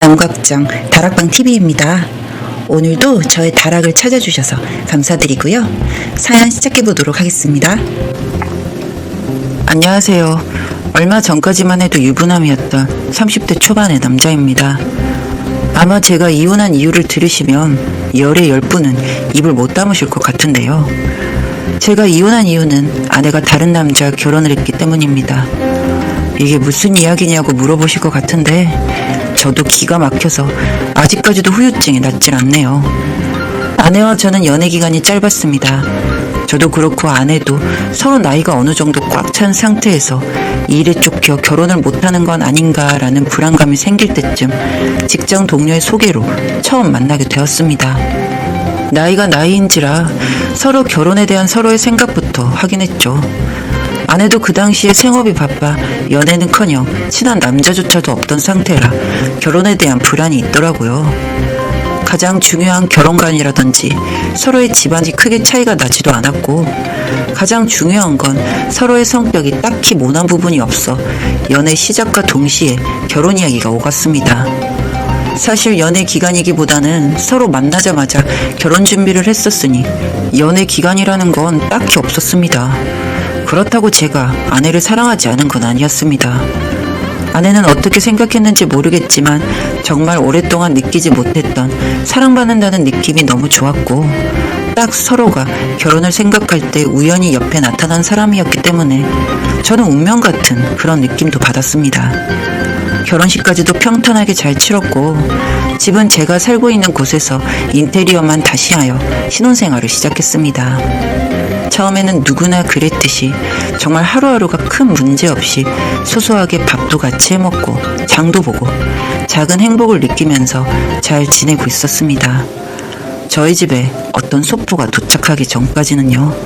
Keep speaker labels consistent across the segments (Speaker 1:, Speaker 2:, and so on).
Speaker 1: 남각장 다락방TV입니다. 오늘도 저의 다락을 찾아주셔서 감사드리고요. 사연 시작해보도록 하겠습니다. 안녕하세요. 얼마 전까지만 해도 유부남이었던 30대 초반의 남자입니다. 아마 제가 이혼한 이유를 들으시면 열의 10분은 입을 못 다무실 것 같은데요. 제가 이혼한 이유는 아내가 다른 남자와 결혼을 했기 때문입니다. 이게 무슨 이야기냐고 물어보실 것 같은데 저도 기가 막혀서 아직까지도 후유증이 낫질 않네요. 아내와 저는 연애 기간이 짧았습니다. 저도 그렇고 아내도 서로 나이가 어느 정도 꽉 찬 상태에서 일에 쫓겨 결혼을 못하는 건 아닌가라는 불안감이 생길 때쯤 직장 동료의 소개로 처음 만나게 되었습니다. 나이가 나이인지라 서로 결혼에 대한 서로의 생각부터 하긴 했죠. 아내도 그 당시에 생업이 바빠 연애는커녕 친한 남자조차도 없던 상태라 결혼에 대한 불안이 있더라고요. 가장 중요한 결혼관이라든지 서로의 집안이 크게 차이가 나지도 않았고 가장 중요한 건 서로의 성격이 딱히 모난 부분이 없어 연애 시작과 동시에 결혼 이야기가 오갔습니다. 사실 연애 기간이기보다는 서로 만나자마자 결혼 준비를 했었으니 연애 기간이라는 건 딱히 없었습니다. 그렇다고 제가 아내를 사랑하지 않은 건 아니었습니다. 아내는 어떻게 생각했는지 모르겠지만 정말 오랫동안 느끼지 못했던 사랑받는다는 느낌이 너무 좋았고 딱 서로가 결혼을 생각할 때 우연히 옆에 나타난 사람이었기 때문에 저는 운명 같은 그런 느낌도 받았습니다. 결혼식까지도 평탄하게 잘 치렀고 집은 제가 살고 있는 곳에서 인테리어만 다시 하여 신혼생활을 시작했습니다. 처음에는 누구나 그랬듯이 정말 하루하루가 큰 문제 없이 소소하게 밥도 같이 해먹고 장도 보고 작은 행복을 느끼면서 잘 지내고 있었습니다. 저희 집에 어떤 소포가 도착하기 전까지는요.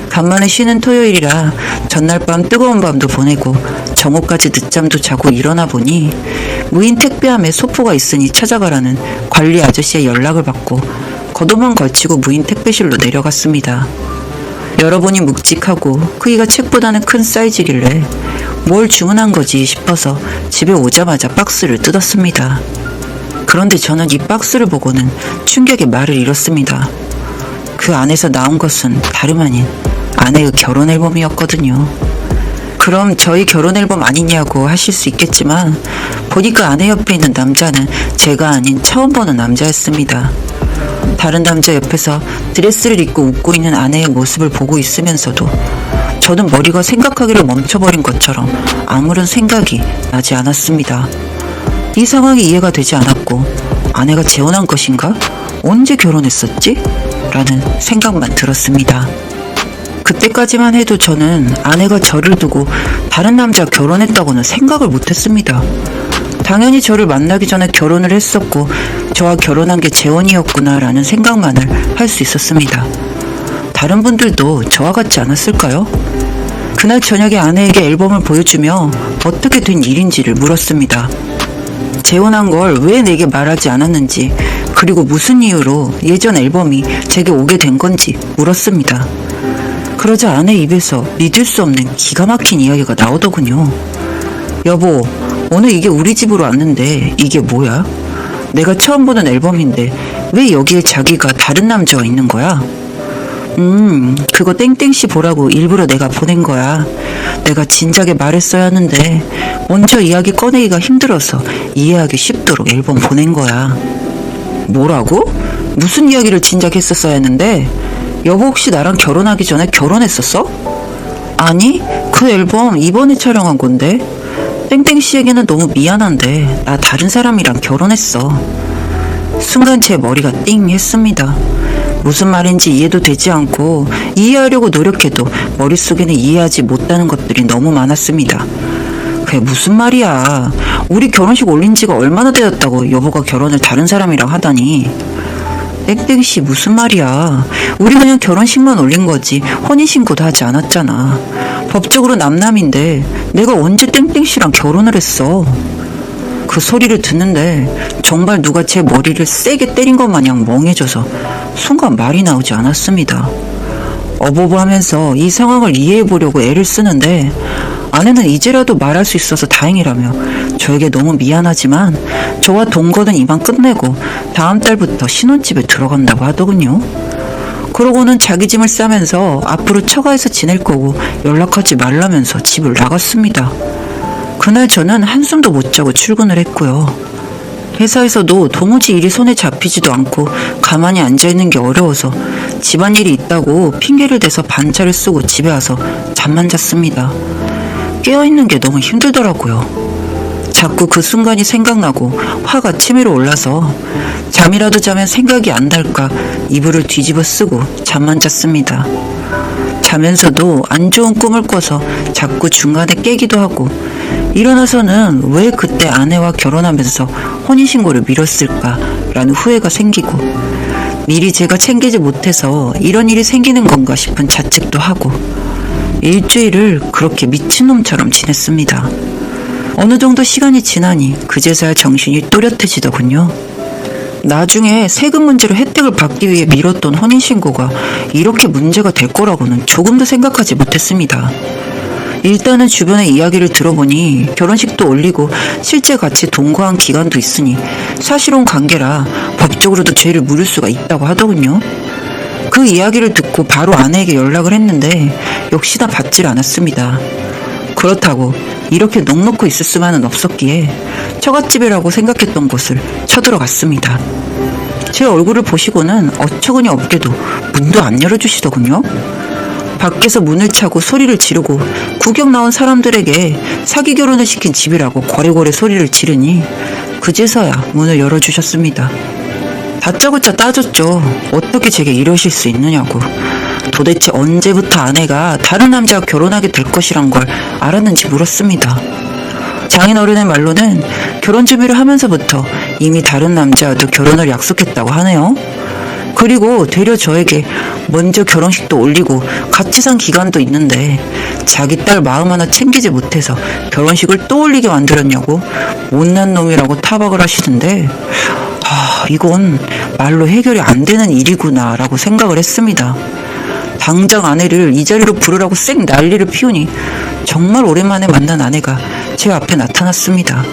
Speaker 1: 간만에 쉬는 토요일이라 전날 밤 뜨거운 밤도 보내고 정오까지 늦잠도 자고 일어나 보니 무인 택배함에 소포가 있으니 찾아가라는 관리 아저씨의 연락을 받고 겉옷만 걸치고 무인 택배실로 내려갔습니다. 열어보니 묵직하고 크기가 책보다는 큰 사이즈길래 뭘 주문한 거지 싶어서 집에 오자마자 박스를 뜯었습니다. 그런데 저는 이 박스를 보고는 충격의 말을 잃었습니다. 그 안에서 나온 것은 다름 아닌 아내의 결혼 앨범이었거든요. 그럼 저희 결혼 앨범 아니냐고 하실 수 있겠지만 보니까 아내 옆에 있는 남자는 제가 아닌 처음 보는 남자였습니다. 다른 남자 옆에서 드레스를 입고 웃고 있는 아내의 모습을 보고 있으면서도 저는 머리가 생각하기를 멈춰버린 것처럼 아무런 생각이 나지 않았습니다. 이 상황이 이해가 되지 않았고 아내가 재혼한 것인가? 언제 결혼했었지? 라는 생각만 들었습니다. 그때까지만 해도 저는 아내가 저를 두고 다른 남자와 결혼했다고는 생각을 못했습니다. 당연히 저를 만나기 전에 결혼을 했었고 저와 결혼한 게 재혼이었구나 라는 생각만을 할 수 있었습니다. 다른 분들도 저와 같지 않았을까요? 그날 저녁에 아내에게 앨범을 보여주며 어떻게 된 일인지를 물었습니다. 재혼한 걸 왜 내게 말하지 않았는지 그리고 무슨 이유로 예전 앨범이 제게 오게 된 건지 물었습니다. 그러자 아내 입에서 믿을 수 없는 기가 막힌 이야기가 나오더군요. 여보, 오늘 이게 우리 집으로 왔는데 이게 뭐야? 내가 처음 보는 앨범인데 왜 여기에 자기가 다른 남자와 있는 거야? 그거 땡땡씨 보라고 일부러 내가 보낸 거야. 내가 진작에 말했어야 하는데 먼저 이야기 꺼내기가 힘들어서 이해하기 쉽도록 앨범 보낸 거야. 뭐라고? 무슨 이야기를 진작 했었어야 했는데? 여보 혹시 나랑 결혼하기 전에 결혼했었어? 아니, 그 앨범 이번에 촬영한 건데. 땡땡씨에게는 너무 미안한데 나 다른 사람이랑 결혼했어. 순간 제 머리가 띵 했습니다. 무슨 말인지 이해도 되지 않고 이해하려고 노력해도 머릿속에는 이해하지 못하는 것들이 너무 많았습니다. 그게 무슨 말이야. 우리 결혼식 올린 지가 얼마나 되었다고 여보가 결혼을 다른 사람이랑 하다니. 땡땡씨 무슨 말이야. 우리 그냥 결혼식만 올린 거지 혼인신고도 하지 않았잖아. 법적으로 남남인데 내가 언제 땡땡씨랑 결혼을 했어. 그 소리를 듣는데 정말 누가 제 머리를 세게 때린 것 마냥 멍해져서 순간 말이 나오지 않았습니다. 어버버하면서 이 상황을 이해해보려고 애를 쓰는데 아내는 이제라도 말할 수 있어서 다행이라며 저에게 너무 미안하지만 저와 동거는 이만 끝내고 다음 달부터 신혼집에 들어간다고 하더군요. 그러고는 자기 짐을 싸면서 앞으로 처가에서 지낼 거고 연락하지 말라면서 집을 나갔습니다. 그날 저는 한숨도 못 자고 출근을 했고요. 회사에서도 도무지 일이 손에 잡히지도 않고 가만히 앉아있는 게 어려워서 집안일이 있다고 핑계를 대서 반차를 쓰고 집에 와서 잠만 잤습니다. 깨어있는 게 너무 힘들더라고요. 자꾸 그 순간이 생각나고 화가 치밀어 올라서 잠이라도 자면 생각이 안 날까 이불을 뒤집어 쓰고 잠만 잤습니다. 자면서도 안 좋은 꿈을 꿔서 자꾸 중간에 깨기도 하고 일어나서는 왜 그때 아내와 결혼하면서 혼인신고를 미뤘을까라는 후회가 생기고 미리 제가 챙기지 못해서 이런 일이 생기는 건가 싶은 자책도 하고 일주일을 그렇게 미친놈처럼 지냈습니다. 어느 정도 시간이 지나니 그제서야 정신이 또렷해지더군요. 나중에 세금 문제로 혜택을 받기 위해 미뤘던 혼인신고가 이렇게 문제가 될 거라고는 조금도 생각하지 못했습니다. 일단은 주변의 이야기를 들어보니 결혼식도 올리고 실제 같이 동거한 기간도 있으니 사실혼 관계라 법적으로도 죄를 물을 수가 있다고 하더군요. 그 이야기를 듣고 바로 아내에게 연락을 했는데 역시나 받질 않았습니다. 그렇다고 이렇게 넋놓고 있을 수만은 없었기에 처갓집이라고 생각했던 곳을 쳐들어갔습니다. 제 얼굴을 보시고는 어처구니 없게도 문도 안 열어주시더군요. 밖에서 문을 차고 소리를 지르고 구경 나온 사람들에게 사기 결혼을 시킨 집이라고 고래고래 소리를 지르니 그제서야 문을 열어주셨습니다. 다짜고짜 따졌죠. 어떻게 제게 이러실 수 있느냐고. 도대체 언제부터 아내가 다른 남자와 결혼하게 될 것이란 걸 알았는지 물었습니다. 장인어른의 말로는 결혼 준비를 하면서부터 이미 다른 남자와도 결혼을 약속했다고 하네요. 그리고 되려 저에게 먼저 결혼식도 올리고 같이 산 기간도 있는데 자기 딸 마음 하나 챙기지 못해서 결혼식을 또 올리게 만들었냐고 못난 놈이라고 타박을 하시는데 이건 말로 해결이 안 되는 일이구나 라고 생각을 했습니다. 당장 아내를 이 자리로 부르라고 쌩 난리를 피우니 정말 오랜만에 만난 아내가 제 앞에 나타났습니다.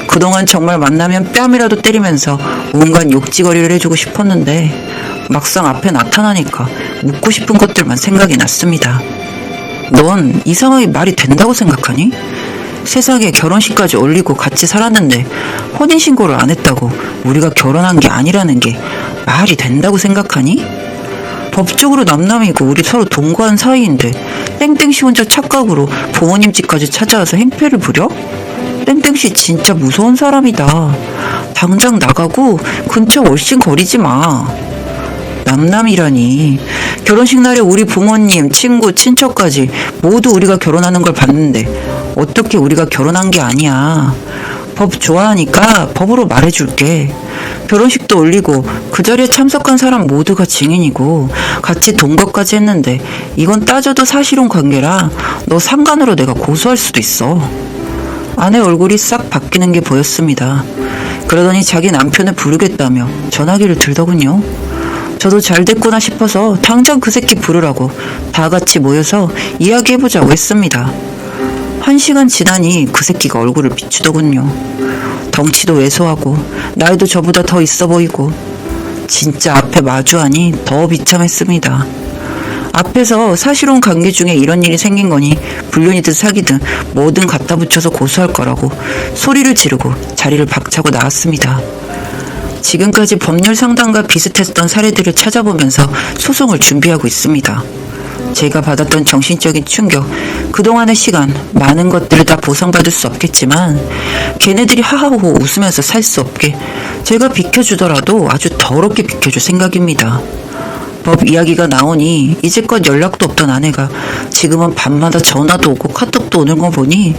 Speaker 1: 그동안 정말 만나면 뺨이라도 때리면서 온갖 욕지거리를 해주고 싶었는데 막상 앞에 나타나니까 묻고 싶은 것들만 생각이 났습니다. 넌 이 상황이 말이 된다고 생각하니? 세상에 결혼식까지 올리고 같이 살았는데 혼인신고를 안 했다고 우리가 결혼한 게 아니라는 게 말이 된다고 생각하니? 법적으로 남남이고 우리 서로 동거한 사이인데 땡땡씨 혼자 착각으로 부모님 집까지 찾아와서 행패를 부려? 땡땡씨 진짜 무서운 사람이다. 당장 나가고 근처 얼씬 거리지 마. 남남이라니. 결혼식 날에 우리 부모님, 친구, 친척까지 모두 우리가 결혼하는 걸 봤는데 어떻게 우리가 결혼한 게 아니야. 법 좋아하니까 법으로 말해줄게. 결혼식도 올리고 그 자리에 참석한 사람 모두가 증인이고 같이 동거까지 했는데 이건 따져도 사실혼 관계라 너 상간으로 내가 고소할 수도 있어. 아내 얼굴이 싹 바뀌는 게 보였습니다. 그러더니 자기 남편을 부르겠다며 전화기를 들더군요. 저도 잘 됐구나 싶어서 당장 그 새끼 부르라고 다 같이 모여서 이야기해보자고 했습니다. 1시간 지나니 그 새끼가 얼굴을 비추더군요. 덩치도 왜소하고 나이도 저보다 더 있어 보이고 진짜 앞에 마주하니 더 비참했습니다. 앞에서 사실혼 관계 중에 이런 일이 생긴 거니 불륜이든 사기든 뭐든 갖다 붙여서 고소할 거라고 소리를 지르고 자리를 박차고 나왔습니다. 지금까지 법률 상담과 비슷했던 사례들을 찾아보면서 소송을 준비하고 있습니다. 제가 받았던 정신적인 충격, 그동안의 시간, 많은 것들을 다 보상받을 수 없겠지만 걔네들이 하하호호 웃으면서 살 수 없게 제가 비켜주더라도 아주 더럽게 비켜줄 생각입니다. 법 이야기가 나오니 이제껏 연락도 없던 아내가 지금은 밤마다 전화도 오고 카톡도 오는 거 보니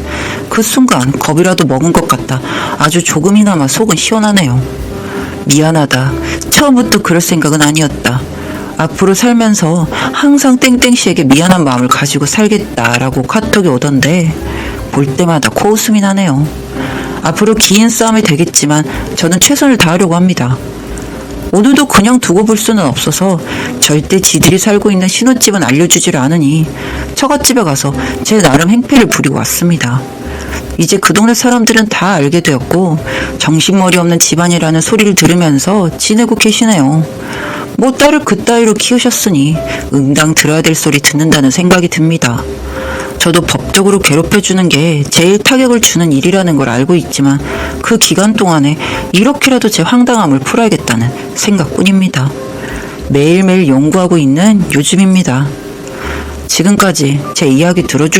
Speaker 1: 그 순간 겁이라도 먹은 것 같다 아주 조금이나마 속은 시원하네요. 미안하다. 처음부터 그럴 생각은 아니었다. 앞으로 살면서 항상 땡땡씨에게 미안한 마음을 가지고 살겠다라고 카톡이 오던데 볼 때마다 코웃음이 나네요. 앞으로 긴 싸움이 되겠지만 저는 최선을 다하려고 합니다. 오늘도 그냥 두고 볼 수는 없어서 절대 지들이 살고 있는 신혼집은 알려주지를 않으니 처갓집에 가서 제 나름 행패를 부리고 왔습니다. 이제 그 동네 사람들은 다 알게 되었고 정신머리 없는 집안이라는 소리를 들으면서 지내고 계시네요. 뭐 딸을 그따위로 키우셨으니 응당 들어야 될 소리 듣는다는 생각이 듭니다. 저도 법적으로 괴롭혀주는 게 제일 타격을 주는 일이라는 걸 알고 있지만 그 기간 동안에 이렇게라도 제 황당함을 풀어야겠다는 생각뿐입니다. 매일매일 연구하고 있는 요즘입니다. 지금까지 제 이야기 들어주